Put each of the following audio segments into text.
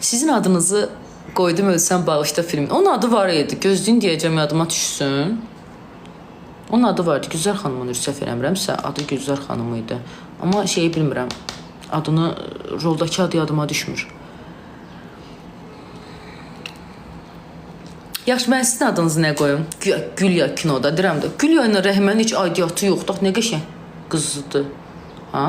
Sizin adınızı qoydum Ölsən Bağışda filmi. Onun adı var idi. Gözləyin deyəcəm yadıma düşsün. Onun adı vardı. Gülzar xanımın səhv eləmirəmsə, adı Gülzar xanım idi. Amma şeyi bilmirəm. Adını, roldakı adı yadıma düşmür. Yaxşı, mən sizin adınızı nə qoyum? Gülya kinoda, deyirəm də. Gülya ilə Rəhmənin heç aidiyyatı yoxdur. Nə qəşəng qızıdır. Ha?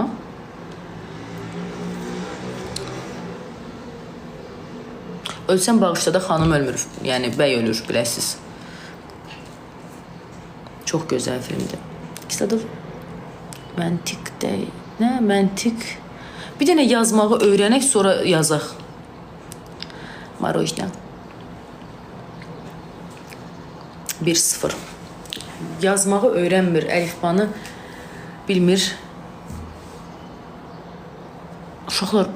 Ölsən Bağışda da xanım ölmür. Yəni, bəy ölür, biləsiz. Çox gözəl filmdir. İstədir. Məntiq deyil. Nə? Məntiq. Bir dənə yazmağı öyrənək, sonra yazaq. Marojna. 1-0. Yazmağı öyrənmir, əlifbanı bilmir. Uşaqlar,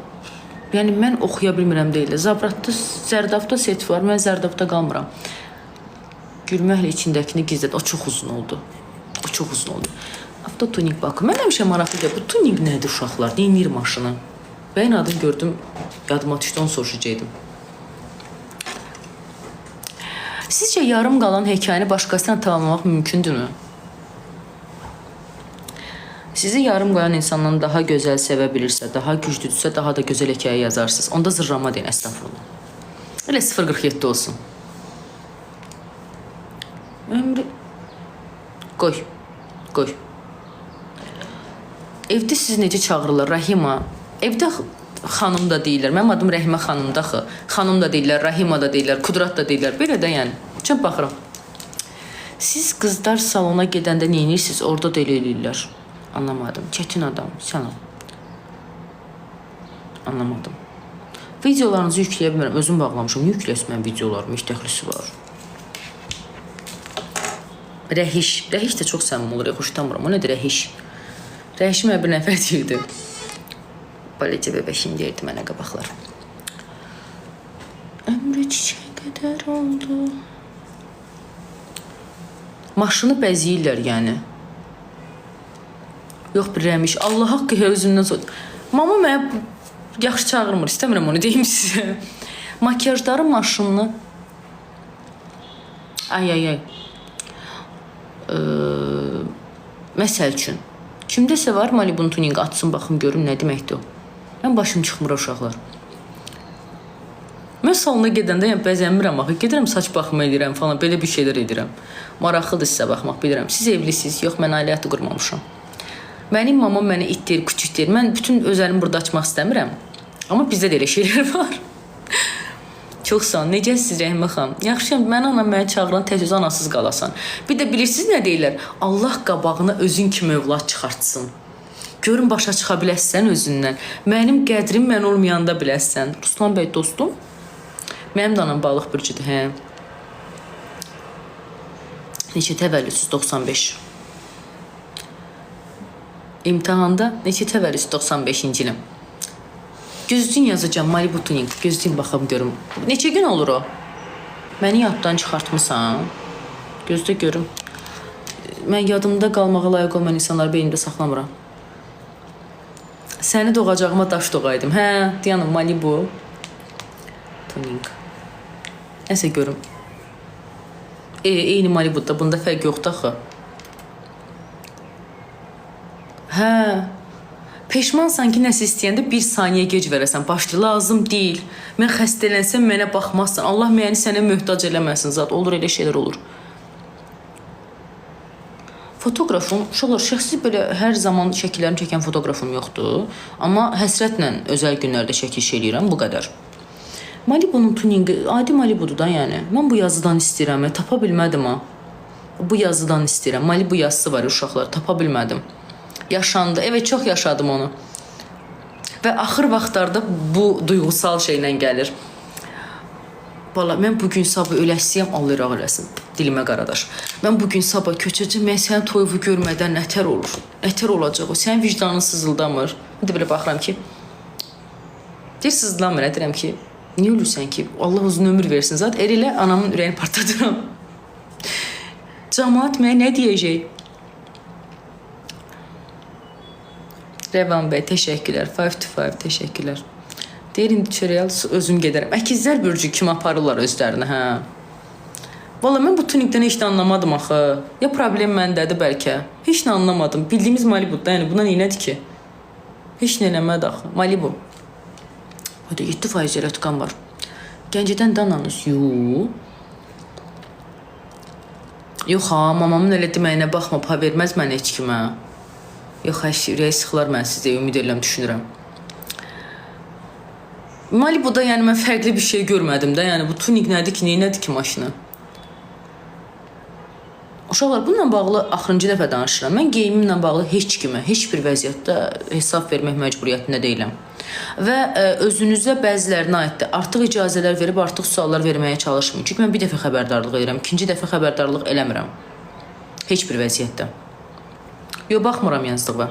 yəni mən oxuya bilmirəm deyil. Zabratda, Zərdabda set var, mən Zərdabda qalmıram. Gülməklə içindəkini gizlət. O çox uzun oldu. O çox uzun oldu. Avtotuning bakım. Mən həmişə maraqlıdır. Bu tuning nədir uşaqlar? Neyinir maşını? Bəyin adını gördüm, yadıma düşdü, onu soruşacaqdım. Sizcə yarım qalan hekayəni başqasına tamamlamaq mümkündürmü? Sizi yarım qalan insandan daha gözəl sevə bilirsə, daha güclüdürsə, daha da gözəl hekayə yazarsınız. Onda zırrama deyin, əstəğfurullah. Elə 0.47 olsun. Ömrü... Qoy. Qoy. Evdə sizi necə çağırırlar? Rahima. Evdə xanım da deyirlər. Mənim adım Rəhimə xanımdır axı. Xanım da deyirlər, Rahima da deyirlər, Kudrat da deyirlər. Belə də yəni. Çox baxıram. Siz qızlar salona gedəndə neyinirsiniz? Orada da elə eləyirlər. Anlamadım. Çətin adam. Salam. Anlamadım. Videolarınızı yükləyə bilmirəm. Özüm bağlamışım. Yükləsin mən videolarım. Heç dəxlisi var. Rəhiş. Rəhiş də çox səmimi olur. Xoşlamıram. O nədir rəhiş? Rəhiş mənə bir nəfər deyirdi. Balecə bəbəşim deyirdi mənə qabaqlar. Ömrü çiçək qədər oldu. Maşını bəziyirlər yəni. Yox bir rəmiş. Allah haqqı özündən sonra. Mama mənə yaxşı çağırmır. İstəmirəm onu deyim sizə. Makyajları maşınını. Ay. Məsəl üçün. Kimdəsə var Malibu'nun tuningi atsın baxım görüm nə deməkdir o. Mən başım çıxmır uşaqlar. Mən salona gedəndə yəni bəzənmirəm axı. Gedirəm saç baxma edirəm falan. Belə bir şeylər edirəm. Maraqlıdır sizə baxmaq bilirəm. Siz evlisiniz. Yox mən ailə həyatı qurmamışam. Mənim mamam məni itdir, küçükdir. Mən bütün özlərimi burada açmaq istəmirəm. Amma bizdə də elə şeylər var. Çox sağ olun. Necəsiz Rəhimə xanım? Yaxşıyam. Mən anam məni çağıran tez-tez anasız qalasan. Bir də bilirsiniz nə deyirlər? Allah qabağına özün kimi övlad çıxartsın. Görün başa çıxa biləsən özündən. Mənim qədrim mən olmayanda biləsən. Ruslan bəy dostum. Mənim də anam balıq bürcüdür. Hə. Neçə təvəllüdsüz 95. İmtihanda neçə təvəllüdsüz 95-ci ilim. Gözlüyün yazacağım Malibu tuning. Gözlüyün baxım görüm. Neçə gün olur o? Məni yaddan çıxartmısan. Gözdə görüm. Mən yadımda qalmağa layiq olmayan insanları beynimdə saxlamıram. Səni doğacağıma daş doğaydım. Hə, deyanım Malibu tuning. Nəsə görüm. Eyni Malibu'da. Bunda fərq yoxdur axı. Hə. Peşmansan ki, nəsə istəyəndə bir saniyə gec verəsən. Başlı lazım deyil. Mən xəstələnsəm mənə baxmazsan. Allah məni sənə möhtac eləməsin zat. Olur, elə şeylər olur. Fotoqrafım, uşaqlar, şəxsi belə hər zaman şəkillərimi çəkən fotoqrafım yoxdur. Amma həsrətlə özəl günlərdə şəkil eləyirəm, bu qədər. Malibu'nun tuningi, adi Malibu'dur da yəni. Mən bu yazıdan istəyirəm, tapa bilmədim ha. Bu yazıdan istəyirəm. Malibu yazısı var uşaqlar, tapa bilmədim. Yaşandı. Evet, çox yaşadım onu. Və axır vaxtlarda bu duyğusal şeylə gəlir. Valla, mən bugün sabah öləsiyəm, Allah iraq eləsin. Dilimə qaradaş. Mən bugün sabah köçəcəm, mən sənin toyuvu görmədən nətər olur. Nətər olacaq o. Sənin vicdanın sızıldamır. Bir də belə baxıram ki, deyir sızıldamır, deyirəm ki, niyə ölürsən ki? Allah uzun ömür versin. Zat elə anamın ürəyini partladıram. Cəmaat mənə nə deyəcək? Rəvan bəy, təşəkkürlər. 5 to 5, təşəkkürlər. Deyir indi çörəyə özüm gedərəm. Əkizlər bürcü kimi aparırlar özlərini, hə. Valla mən bu tunikdən heç nə anlamadım axı. Ya problem məndədir bəlkə. Heç nə anlamadım. Bildiyimiz Malibu'da, yəni buna neynədir ki? Heç nə eləmədi axı. Malibu. O da 7% eletkan var. Gəncədən dananız. Yox ha, mamamın elə deməyinə baxma, pa verməz mənə heç kimə. Yox, ürəyi sıxılar mən sizə, ümid edirəm, düşünürəm. Malibu'da yəni mən fərqli bir şey görmədim də, yəni bu tunik nədir ki, neynədir ki maşını? Uşaqlar, bununla bağlı axırıncı dəfə danışıram. Mən geyimimlə bağlı heç kimə, heç bir vəziyyətdə hesab vermək məcburiyyətində deyiləm. Və özünüzə bəzilərinə aiddir. Artıq icazələr verib, artıq suallar verməyə çalışmayın. Çünki mən bir dəfə xəbərdarlıq edirəm, ikinci dəfə xəbərdarlıq eləmirəm. Heç bir vəziyyətdə. Yox, baxmıram yazdığa.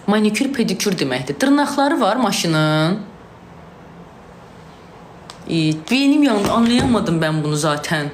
Manikür, pedikür deməkdir. Dırnaqları var maşının. Benim yanımda anlayamadım ben bunu zaten.